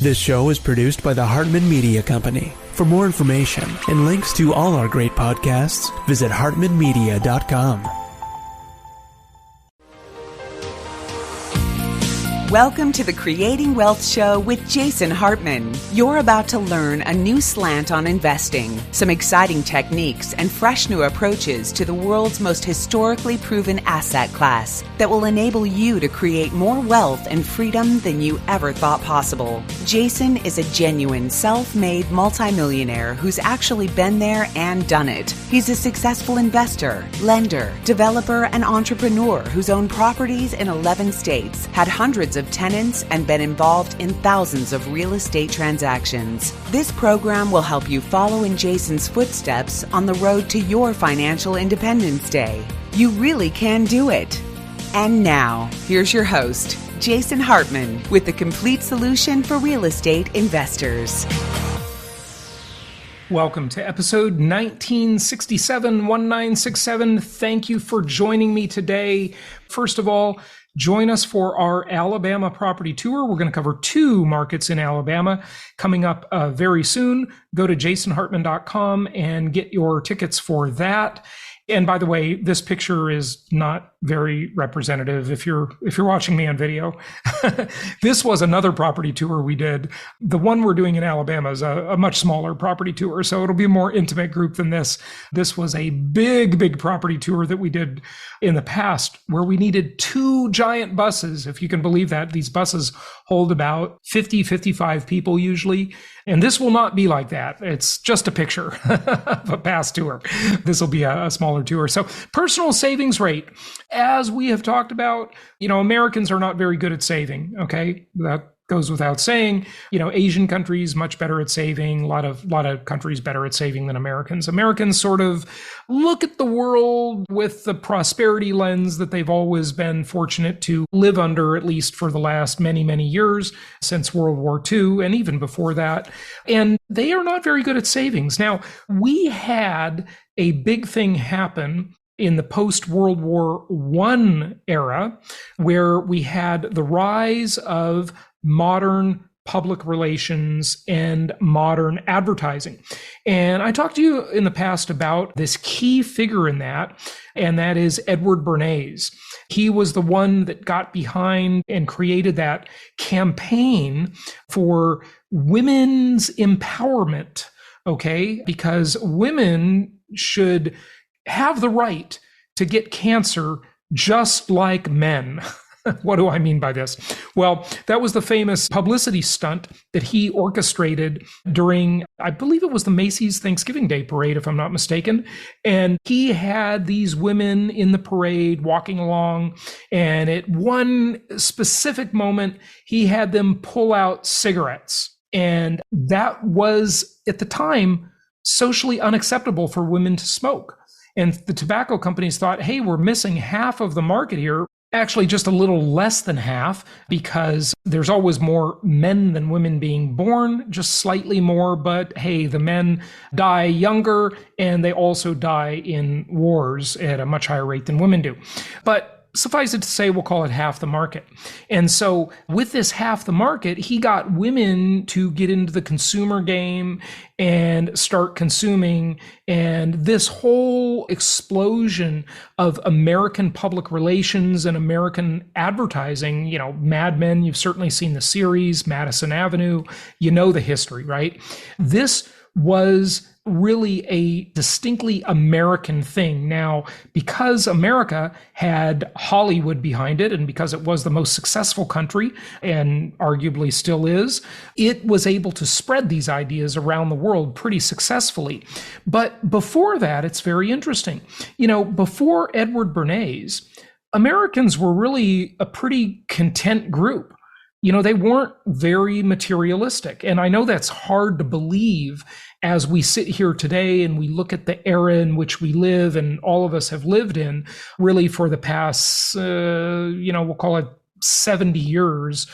This show is produced by the Hartman Media Company. For more information and links to all our great podcasts, visit hartmanmedia.com. Welcome to the Creating Wealth Show with Jason Hartman. You're about to learn a new slant on investing, some exciting techniques, and fresh new approaches to the world's most historically proven asset class that will enable you to create more wealth and freedom than you ever thought possible. Jason is a genuine self-made multimillionaire who's actually been there and done it. He's a successful investor, lender, developer, and entrepreneur who's owned properties in 11 states, had hundreds of tenants, and been involved in thousands of real estate transactions. This program will help you follow in Jason's footsteps on the road to your financial independence day. You really can do it. And now, here's your host, Jason Hartman, with the complete solution for real estate investors. Welcome to episode 1967. Thank you for joining me today. First of all, join us for our Alabama property tour. We're going to cover 2 markets in Alabama coming up very soon. Go to jasonhartman.com and get your tickets for that. And by the way, this picture is not very representative if you're watching me on video. This was another property tour we did. The one we're doing in Alabama is a much smaller property tour, so it'll be a more intimate group than this. This was a big property tour that we did in the past where we needed 2 giant buses, if you can believe that. These buses hold about 55 people usually. And this will not be like that. It's just a picture of a past tour. This will be a smaller tour. So personal savings rate, as we have talked about, Americans are not very good at saving. Okay. That goes without saying. Asian countries much better at saving. A lot of countries better at saving than Americans. Americans sort of look at the world with the prosperity lens that they've always been fortunate to live under, at least for the last many years, since World War II and even before that. And they are not very good at savings. Now, we had a big thing happen in the post-World War I era, where we had the rise of modern public relations and modern advertising. And I talked to you in the past about this key figure in that, and that is Edward Bernays. He was the one that got behind and created that campaign for women's empowerment, okay? Because women should have the right to get cancer just like men. What do I mean by this? Well, that was the famous publicity stunt that he orchestrated during, I believe it was the Macy's Thanksgiving Day parade, if I'm not mistaken. And he had these women in the parade walking along, and at one specific moment, he had them pull out cigarettes. And that was, at the time, socially unacceptable for women to smoke. And the tobacco companies thought, hey, we're missing half of the market here. Actually, just a little less than half, because there's always more men than women being born, just slightly more. But hey, the men die younger, and they also die in wars at a much higher rate than women do. But suffice it to say, we'll call it half the market. And so with this half the market, he got women to get into the consumer game and start consuming. And this whole explosion of American public relations and American advertising, Mad Men, you've certainly seen the series, Madison Avenue, the history, right? This was really a distinctly American thing. Now, because America had Hollywood behind it, and because it was the most successful country, and arguably still is, it was able to spread these ideas around the world pretty successfully. But before that, it's very interesting. Before Edward Bernays, Americans were really a pretty content group. They weren't very materialistic. And I know that's hard to believe as we sit here today and we look at the era in which we live and all of us have lived in really for the past, we'll call it 70 years,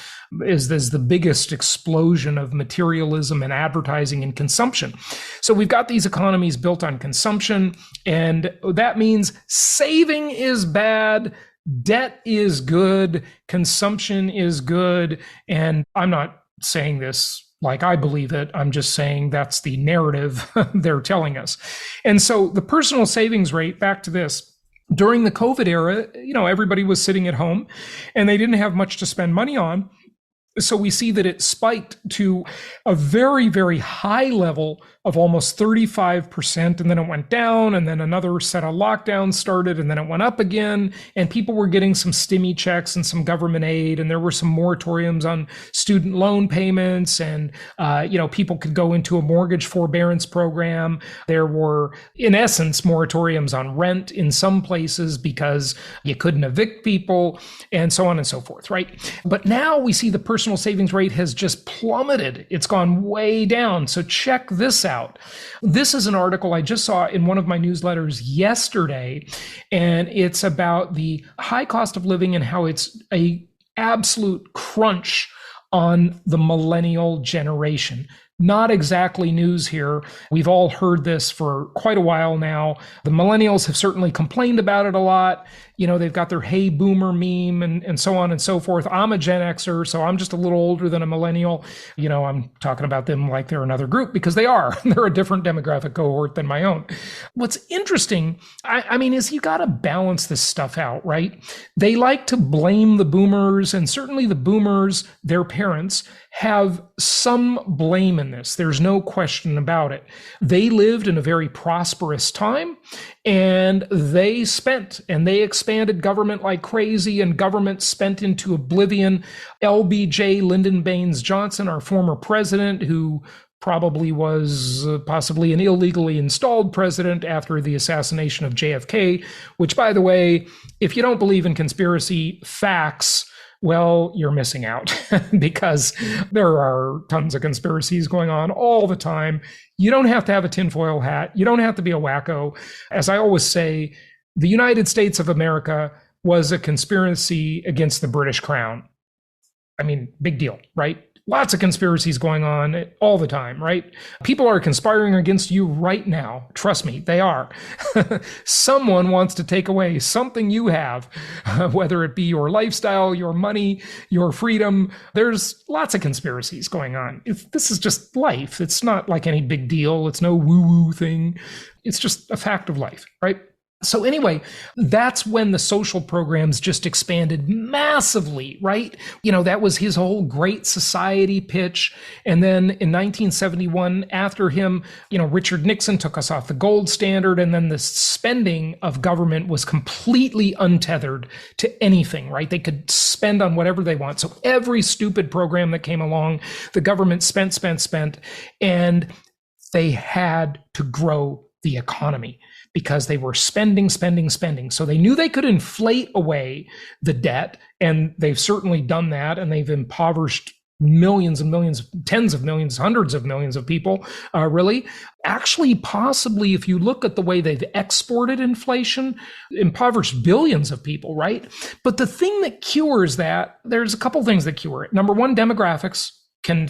is the biggest explosion of materialism and advertising and consumption. So we've got these economies built on consumption, and that means saving is bad, debt is good, consumption is good. And I'm not saying this like I believe it. I'm just saying that's the narrative they're telling us. And so the personal savings rate, back to this, during the COVID era, everybody was sitting at home and they didn't have much to spend money on. So we see that it spiked to a very, very high level of almost 35%, and then it went down, and then another set of lockdowns started, and then it went up again, and people were getting some stimmy checks and some government aid, and there were some moratoriums on student loan payments, and people could go into a mortgage forbearance program. There were, in essence, moratoriums on rent in some places because you couldn't evict people, and so on and so forth, right? But now we see the personal savings rate has just plummeted. It's gone way down. So check this out. This is an article I just saw in one of my newsletters yesterday, and it's about the high cost of living and how it's a absolute crunch on the millennial generation. Not exactly news here. We've all heard this for quite a while now. The millennials have certainly complained about it a lot. They've got their hey boomer meme and so on and so forth. I'm a Gen Xer, so I'm just a little older than a millennial. I'm talking about them like they're another group because they are. They're a different demographic cohort than my own. What's interesting, is you got to balance this stuff out, right? They like to blame the boomers, and certainly the boomers, their parents, have some blame in this. There's no question about it. They lived in a very prosperous time, and they spent and they expanded government like crazy, and government spent into oblivion. LBJ Lyndon Baines Johnson, our former president, who probably was possibly an illegally installed president after the assassination of JFK, which, by the way, if you don't believe in conspiracy facts, well, you're missing out because there are tons of conspiracies going on all the time. You don't have to have a tinfoil hat. You don't have to be a wacko. As I always say, the United States of America was a conspiracy against the British Crown. Big deal, right? Lots of conspiracies going on all the time, right? People are conspiring against you right now. Trust me, they are. Someone wants to take away something you have, whether it be your lifestyle, your money, your freedom. There's lots of conspiracies going on. This is just life. It's not like any big deal. It's no woo-woo thing. It's just a fact of life, right? So anyway, that's when the social programs just expanded massively, right? That was his whole Great Society pitch. And then in 1971, after him, Richard Nixon took us off the gold standard. And then the spending of government was completely untethered to anything, right? They could spend on whatever they want. So every stupid program that came along, the government spent, and they had to grow the economy, because they were spending. So they knew they could inflate away the debt, and they've certainly done that, and they've impoverished millions and millions, tens of millions, hundreds of millions of people, really. Actually, possibly, if you look at the way they've exported inflation, impoverished billions of people, right? But the thing that cures that, there's a couple things that cure it. Number one, demographics can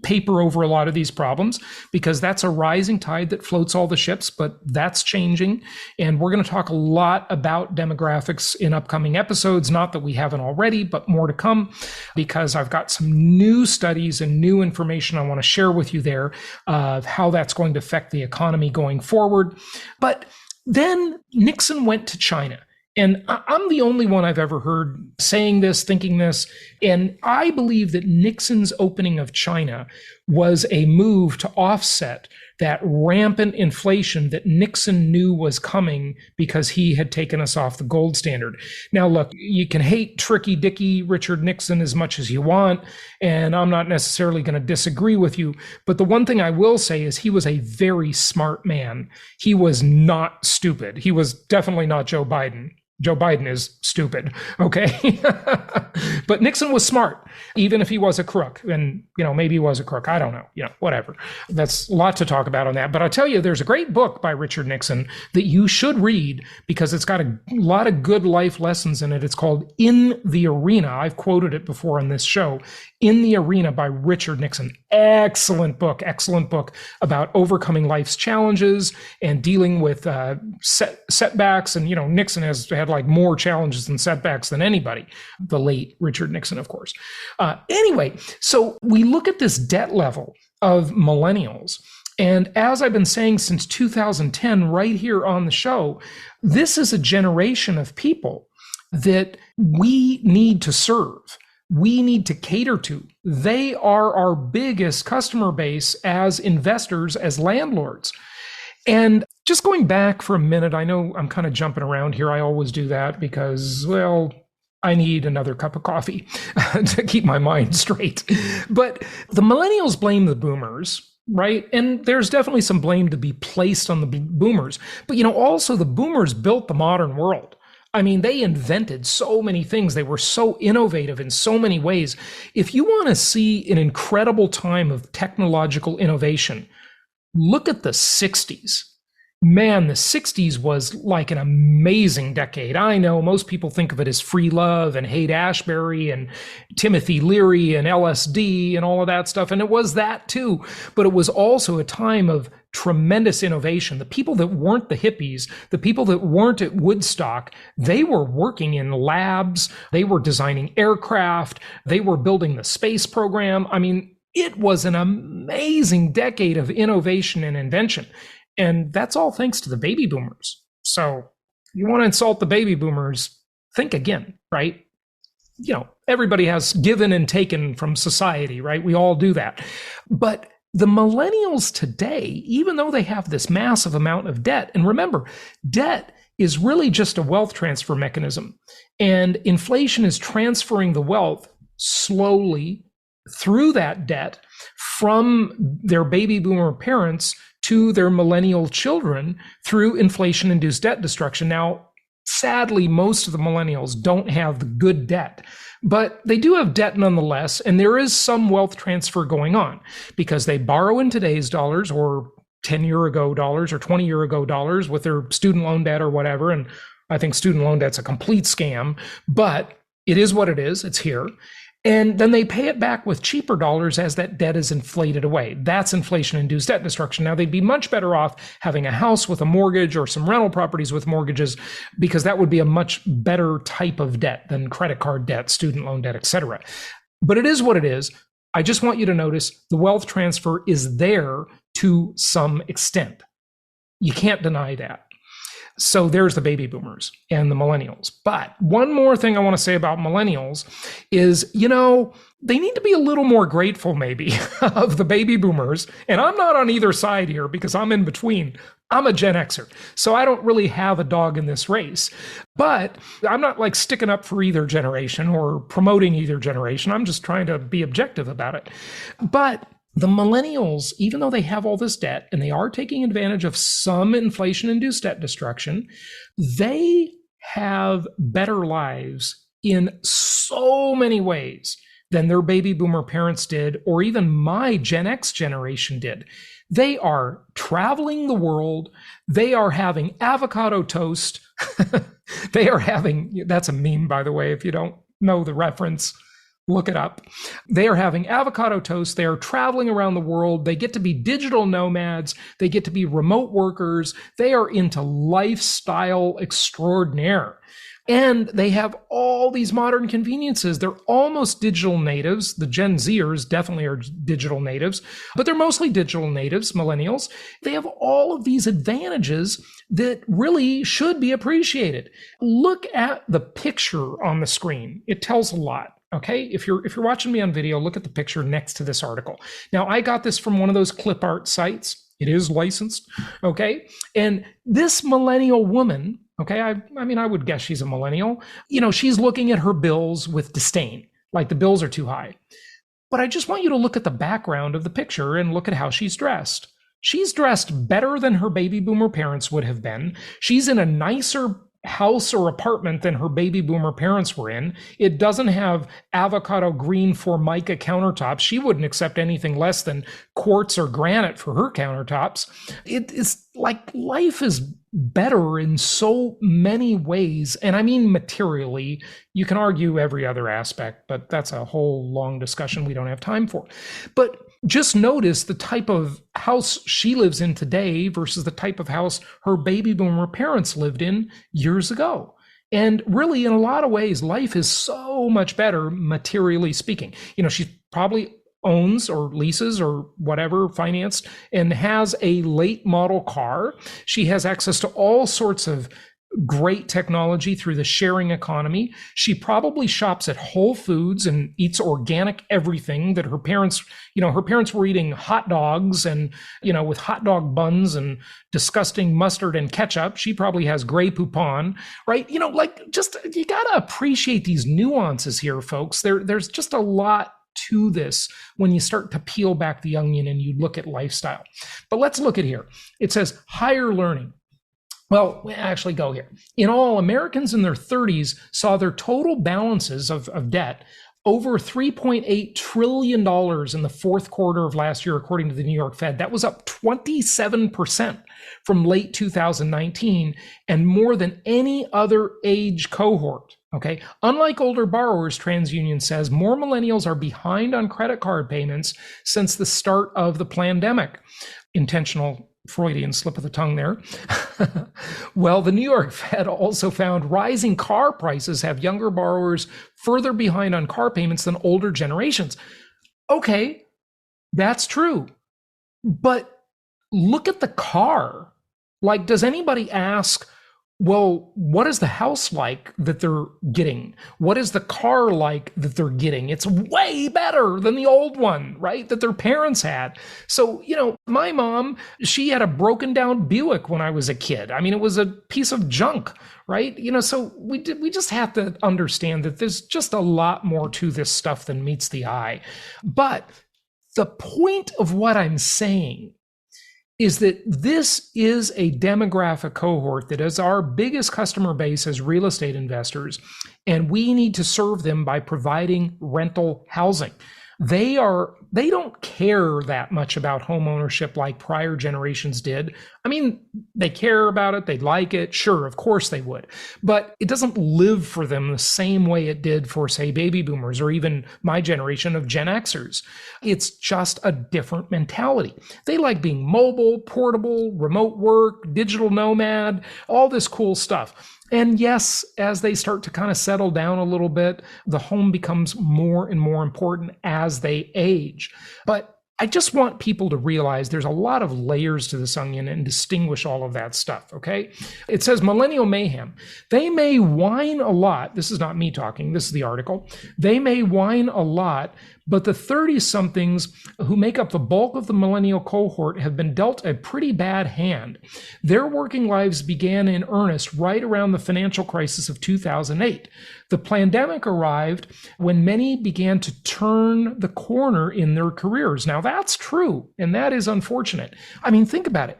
paper over a lot of these problems, because that's a rising tide that floats all the ships, but that's changing. And we're going to talk a lot about demographics in upcoming episodes, not that we haven't already, but more to come, because I've got some new studies and new information I want to share with you there of how that's going to affect the economy going forward. But then Nixon went to China. And I'm the only one I've ever heard saying this, thinking this. And I believe that Nixon's opening of China was a move to offset that rampant inflation that Nixon knew was coming because he had taken us off the gold standard. Now, look, you can hate Tricky Dicky Richard Nixon as much as you want, and I'm not necessarily going to disagree with you. But the one thing I will say is he was a very smart man. He was not stupid. He was definitely not Joe Biden. Joe Biden is stupid, okay? But Nixon was smart, even if he was a crook. And, maybe he was a crook. I don't know, whatever. That's a lot to talk about on that. But I'll tell you, there's a great book by Richard Nixon that you should read, because it's got a lot of good life lessons in it. It's called In the Arena. I've quoted it before on this show. In the Arena by Richard Nixon. Excellent book about overcoming life's challenges and dealing with setbacks. And, Nixon has had had like more challenges and setbacks than anybody. The late Richard Nixon, of course. Anyway, so we look at this debt level of millennials. And as I've been saying since 2010, right here on the show, this is a generation of people that we need to serve. We need to cater to. They are our biggest customer base as investors, as landlords. And just going back for a minute, I know I'm kind of jumping around here. I always do that because, well, I need another cup of coffee to keep my mind straight. But the millennials blame the boomers, right? And there's definitely some blame to be placed on the boomers. But, also the boomers built the modern world. I mean, they invented so many things. They were so innovative in so many ways. If you want to see an incredible time of technological innovation, look at the 60s. Man, the 60s was like an amazing decade. I know most people think of it as free love and Haight-Ashbury and Timothy Leary and LSD and all of that stuff. And it was that too. But it was also a time of tremendous innovation. The people that weren't the hippies, the people that weren't at Woodstock, they were working in labs. They were designing aircraft. They were building the space program. I mean, it was an amazing decade of innovation and invention. And that's all thanks to the baby boomers. So you want to insult the baby boomers, think again, right? Everybody has given and taken from society, right? We all do that. But the millennials today, even though they have this massive amount of debt, and remember, debt is really just a wealth transfer mechanism. And inflation is transferring the wealth slowly through that debt from their baby boomer parents to their millennial children through inflation-induced debt destruction. Now, sadly, most of the millennials don't have the good debt, but they do have debt nonetheless, and there is some wealth transfer going on because they borrow in today's dollars or 10-year-ago dollars or 20-year-ago dollars with their student loan debt or whatever, and I think student loan debt's a complete scam, but it is what it is. It's here. And then they pay it back with cheaper dollars as that debt is inflated away. That's inflation-induced debt destruction. Now, they'd be much better off having a house with a mortgage or some rental properties with mortgages, because that would be a much better type of debt than credit card debt, student loan debt, etc. But it is what it is. I just want you to notice the wealth transfer is there to some extent. You can't deny that. So there's the baby boomers and the millennials. But one more thing I want to say about millennials is, they need to be a little more grateful maybe of the baby boomers. And I'm not on either side here because I'm in between. I'm a Gen Xer, so I don't really have a dog in this race. But I'm not like sticking up for either generation or promoting either generation. I'm just trying to be objective about it. But the millennials, even though they have all this debt and they are taking advantage of some inflation-induced debt destruction, they have better lives in so many ways than their baby boomer parents did, or even my Gen X generation did. They are traveling the world. They are having avocado toast. They are having, that's a meme, by the way, if you don't know the reference. Look it up. They are having avocado toast. They are traveling around the world. They get to be digital nomads. They get to be remote workers. They are into lifestyle extraordinaire. And they have all these modern conveniences. They're almost digital natives. The Gen Zers definitely are digital natives, but they're mostly digital natives, millennials. They have all of these advantages that really should be appreciated. Look at the picture on the screen. It tells a lot. Okay, if you're watching me on video, look at the picture next to this article. Now, I got this from one of those clip art sites. It is licensed, okay? And this millennial woman, okay, I would guess she's a millennial. She's looking at her bills with disdain, like the bills are too high. But I just want you to look at the background of the picture and look at how she's dressed. She's dressed better than her baby boomer parents would have been. She's in a nicer house or apartment than her baby boomer parents were in. It doesn't have avocado green Formica countertops. She wouldn't accept anything less than quartz or granite for her countertops. It is like life is better in so many ways. And I mean materially. You can argue every other aspect, but that's a whole long discussion we don't have time for. But just notice the type of house she lives in today versus the type of house her baby boomer parents lived in years ago. And really, in a lot of ways, life is so much better, materially speaking. She probably owns or leases or whatever, financed, and has a late model car. She has access to all sorts of great technology through the sharing economy. She probably shops at Whole Foods and eats organic everything that her parents were eating hot dogs and, with hot dog buns and disgusting mustard and ketchup. She probably has Grey Poupon, right? You got to appreciate these nuances here, folks. There's just a lot to this when you start to peel back the onion and you look at lifestyle. But let's look at here. It says higher learning. Well, we actually go here. In all, Americans in their 30s saw their total balances of debt over $3.8 trillion in the fourth quarter of last year, according to the New York Fed. That was up 27% from late 2019 and more than any other age cohort. Okay. Unlike older borrowers, TransUnion says, more millennials are behind on credit card payments since the start of the pandemic. Intentional Freudian slip of the tongue there. Well, the New York Fed also found rising car prices have younger borrowers further behind on car payments than older generations. Okay, that's true. But look at the car. Like, does anybody ask, well, what is the house like that they're getting? What is the car like that they're getting? It's way better than the old one, right? That their parents had. So, my mom, she had a broken down Buick when I was a kid. I mean, it was a piece of junk, right? So we just have to understand that there's just a lot more to this stuff than meets the eye. But the point of what I'm saying is that this is a demographic cohort that is our biggest customer base as real estate investors, and we need to serve them by providing rental housing. They don't care that much about home ownership like prior generations did. I mean, they care about it, they like it, sure, of course they would, but it doesn't live for them the same way it did for, say, baby boomers or even my generation of Gen Xers. It's just a different mentality. They like being mobile, portable, remote work, digital nomad, all this cool stuff. And yes, as they start to kind of settle down a little bit, the home becomes more and more important as they age. But I just want people to realize there's a lot of layers to this onion and distinguish all of that stuff, okay? It says Millennial Mayhem. They may whine a lot. This is not me talking. This is the article. They may whine a lot, but the 30-somethings who make up the bulk of the millennial cohort have been dealt a pretty bad hand. Their working lives began in earnest right around the financial crisis of 2008. The pandemic arrived when many began to turn the corner in their careers. Now, that's true, and that is unfortunate. I mean, think about it.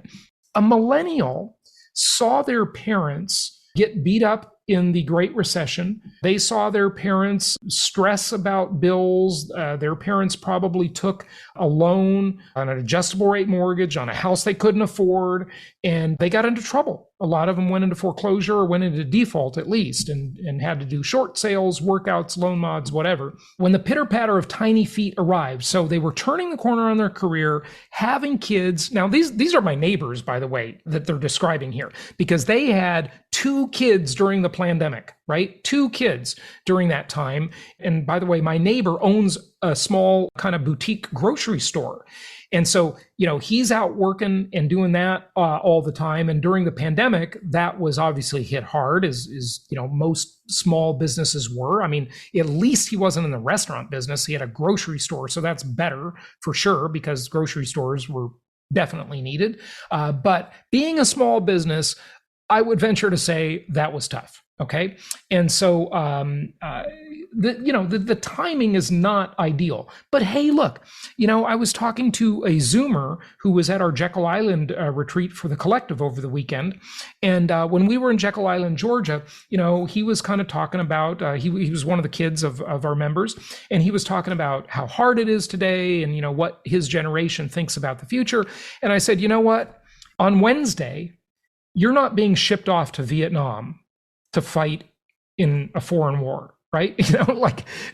A millennial saw their parents get beat up in the Great Recession. They saw their parents stress about bills. Their parents probably took a loan on an adjustable rate mortgage on a house they couldn't afford, and they got into trouble. A lot of them went into foreclosure or went into default at least and had to do short sales, workouts, loan mods, whatever. When the pitter patter of tiny feet arrived, so they were turning the corner on their career, having kids. Now, these are my neighbors, by the way, that they're describing here, because they had 2 kids during the pandemic, right? 2 kids during that time. And by the way, my neighbor owns a small kind of boutique grocery store. And so, he's out working and doing that all the time. And during the pandemic, that was obviously hit hard, as most small businesses were. I mean, at least he wasn't in the restaurant business. He had a grocery store. So that's better for sure, because grocery stores were definitely needed. But being a small business, I would venture to say that was tough. Okay. And so, the timing is not ideal, but hey, look, I was talking to a Zoomer who was at our Jekyll Island retreat for the collective over the weekend. And when we were in Jekyll Island, Georgia, he was kind of talking about, he was one of the kids of our members, and he was talking about how hard it is today and, what his generation thinks about the future. And I said, you know what, on Wednesday, you're not being shipped off to Vietnam to fight in a foreign war, right?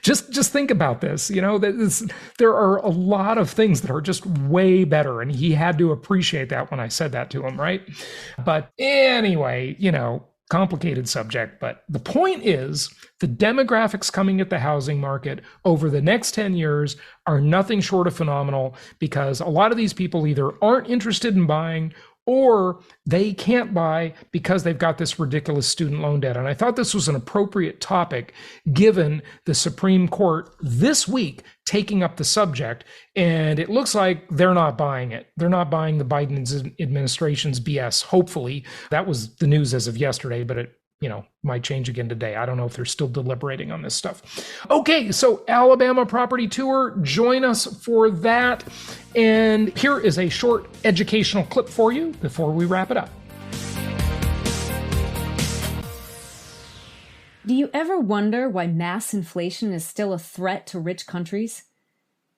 Just think about this. There are a lot of things that are just way better, and he had to appreciate that when I said that to him, right? But anyway, complicated subject, but the point is the demographics coming at the housing market over the next 10 years are nothing short of phenomenal, because a lot of these people either aren't interested in buying or they can't buy because they've got this ridiculous student loan debt. And I thought this was an appropriate topic given the Supreme Court this week taking up the subject, and it looks like they're not buying it. They're not buying the Biden administration's BS. Hopefully, that was the news as of yesterday, but it might change again today. I don't know if they're still deliberating on this stuff. Okay, so Alabama property tour, join us for that. And here is a short educational clip for you before we wrap it up. Do you ever wonder why mass inflation is still a threat to rich countries?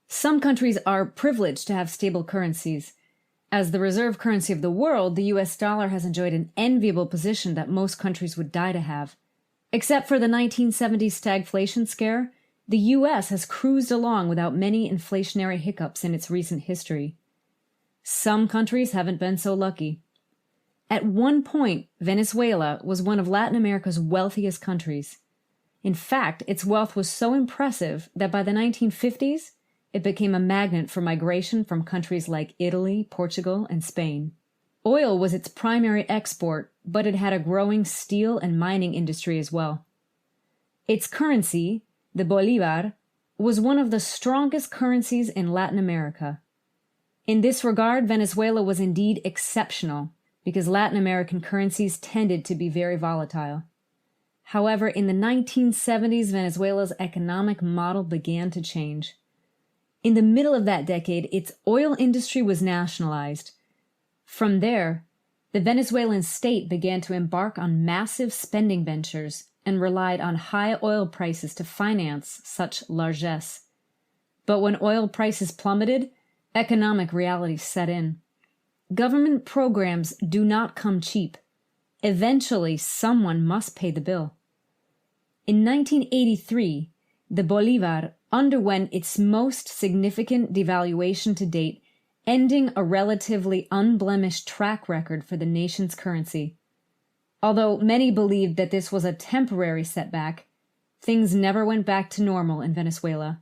Some countries are privileged to have stable currencies. As the reserve currency of the world, the US dollar has enjoyed an enviable position that most countries would die to have. Except for the 1970s stagflation scare, the US has cruised along without many inflationary hiccups in its recent history. Some countries haven't been so lucky. At one point, Venezuela was one of Latin America's wealthiest countries. In fact, its wealth was so impressive that by the 1950s, it became a magnet for migration from countries like Italy, Portugal, and Spain. Oil was its primary export, but it had a growing steel and mining industry as well. Its currency, the Bolivar, was one of the strongest currencies in Latin America. In this regard, Venezuela was indeed exceptional, because Latin American currencies tended to be very volatile. However, in the 1970s, Venezuela's economic model began to change. In the middle of that decade, its oil industry was nationalized. From there, the Venezuelan state began to embark on massive spending ventures and relied on high oil prices to finance such largesse. But when oil prices plummeted, economic realities set in. Government programs do not come cheap. Eventually, someone must pay the bill. In 1983, the Bolivar underwent its most significant devaluation to date, ending a relatively unblemished track record for the nation's currency. Although many believed that this was a temporary setback, things never went back to normal in Venezuela.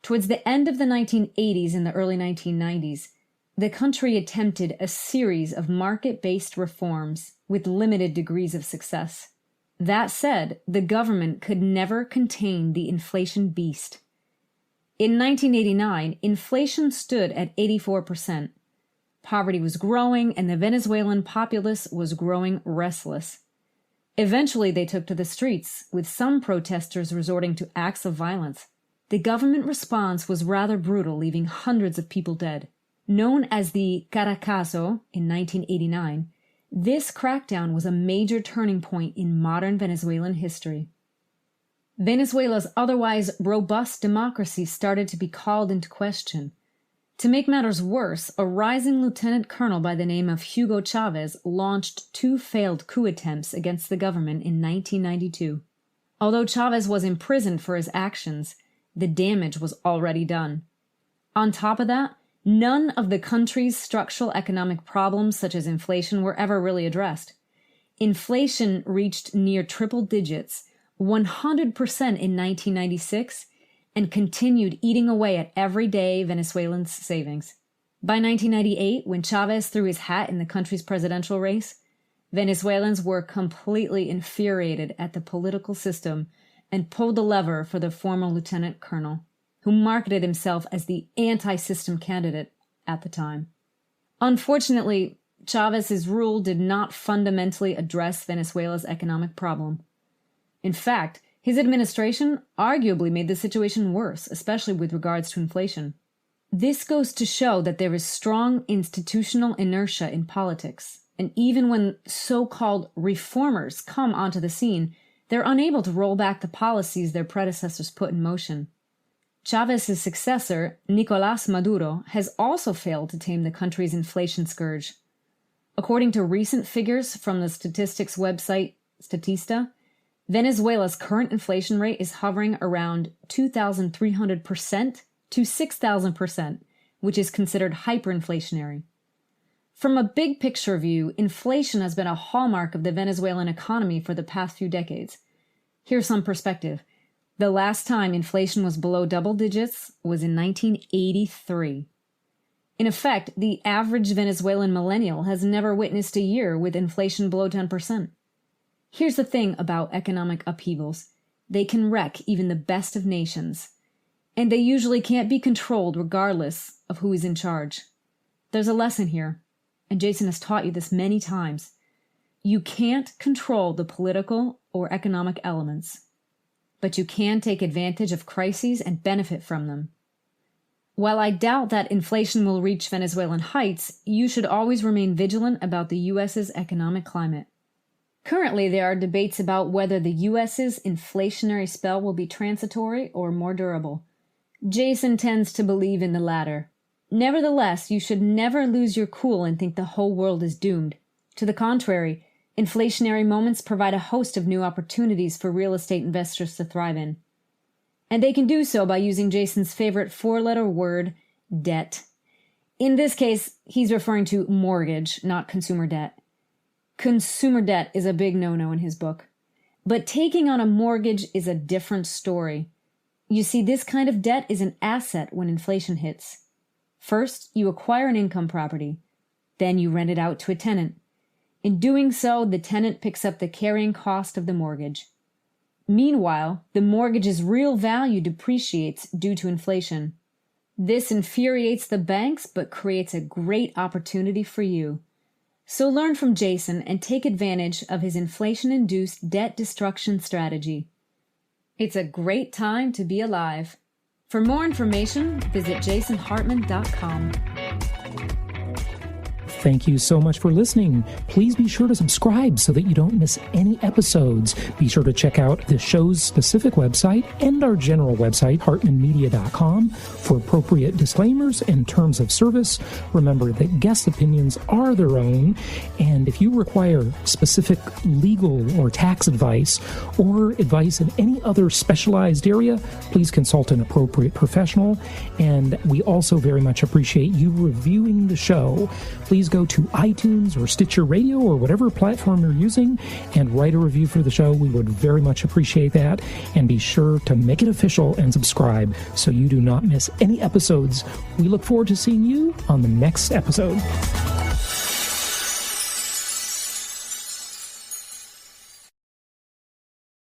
Towards the end of the 1980s and the early 1990s, the country attempted a series of market-based reforms with limited degrees of success. That said, the government could never contain the inflation beast. In 1989, inflation stood at 84%. Poverty was growing, and the Venezuelan populace was growing restless. Eventually, they took to the streets, with some protesters resorting to acts of violence. The government response was rather brutal, leaving hundreds of people dead. Known as the Caracazo in 1989, this crackdown was a major turning point in modern Venezuelan history. Venezuela's otherwise robust democracy started to be called into question. To make matters worse, a rising lieutenant colonel by the name of Hugo Chavez launched 2 failed coup attempts against the government in 1992. Although Chavez was imprisoned for his actions, the damage was already done. On top of that, none of the country's structural economic problems, such as inflation, were ever really addressed. Inflation reached near triple digits, 100% in 1996, and continued eating away at everyday Venezuelans' savings. By 1998, when Chavez threw his hat in the country's presidential race, Venezuelans were completely infuriated at the political system and pulled the lever for the former lieutenant colonel, who marketed himself as the anti-system candidate at the time. Unfortunately, Chavez's rule did not fundamentally address Venezuela's economic problem. In fact, his administration arguably made the situation worse, especially with regards to inflation. This goes to show that there is strong institutional inertia in politics, and even when so-called reformers come onto the scene, they're unable to roll back the policies their predecessors put in motion. Chavez's successor, Nicolás Maduro, has also failed to tame the country's inflation scourge. According to recent figures from the statistics website Statista, Venezuela's current inflation rate is hovering around 2,300% to 6,000%, which is considered hyperinflationary. From a big picture view, inflation has been a hallmark of the Venezuelan economy for the past few decades. Here's some perspective. The last time inflation was below double digits was in 1983. In effect, the average Venezuelan millennial has never witnessed a year with inflation below 10%. Here's the thing about economic upheavals. They can wreck even the best of nations. And they usually can't be controlled regardless of who is in charge. There's a lesson here, and Jason has taught you this many times. You can't control the political or economic elements, but you can take advantage of crises and benefit from them. While I doubt that inflation will reach Venezuelan heights, you should always remain vigilant about the U.S.'s economic climate. Currently, there are debates about whether the U.S.'s inflationary spell will be transitory or more durable. Jason tends to believe in the latter. Nevertheless, you should never lose your cool and think the whole world is doomed. To the contrary, inflationary moments provide a host of new opportunities for real estate investors to thrive in. And they can do so by using Jason's favorite four-letter word, debt. In this case, he's referring to mortgage, not consumer debt. Consumer debt is a big no-no in his book. But taking on a mortgage is a different story. You see, this kind of debt is an asset when inflation hits. First, you acquire an income property. Then you rent it out to a tenant. In doing so, the tenant picks up the carrying cost of the mortgage. Meanwhile, the mortgage's real value depreciates due to inflation. This infuriates the banks but creates a great opportunity for you. So learn from Jason and take advantage of his inflation-induced debt destruction strategy. It's a great time to be alive. For more information, visit jasonhartman.com. Thank you so much for listening. Please be sure to subscribe so that you don't miss any episodes. Be sure to check out the show's specific website and our general website, hartmanmedia.com, for appropriate disclaimers and terms of service. Remember that guest opinions are their own, and if you require specific legal or tax advice or advice in any other specialized area, please consult an appropriate professional. And we also very much appreciate you reviewing the show. Please go to iTunes or Stitcher Radio or whatever platform you're using and write a review for the show. We would very much appreciate that. And be sure to make it official and subscribe so you do not miss any episodes. We look forward to seeing you on the next episode.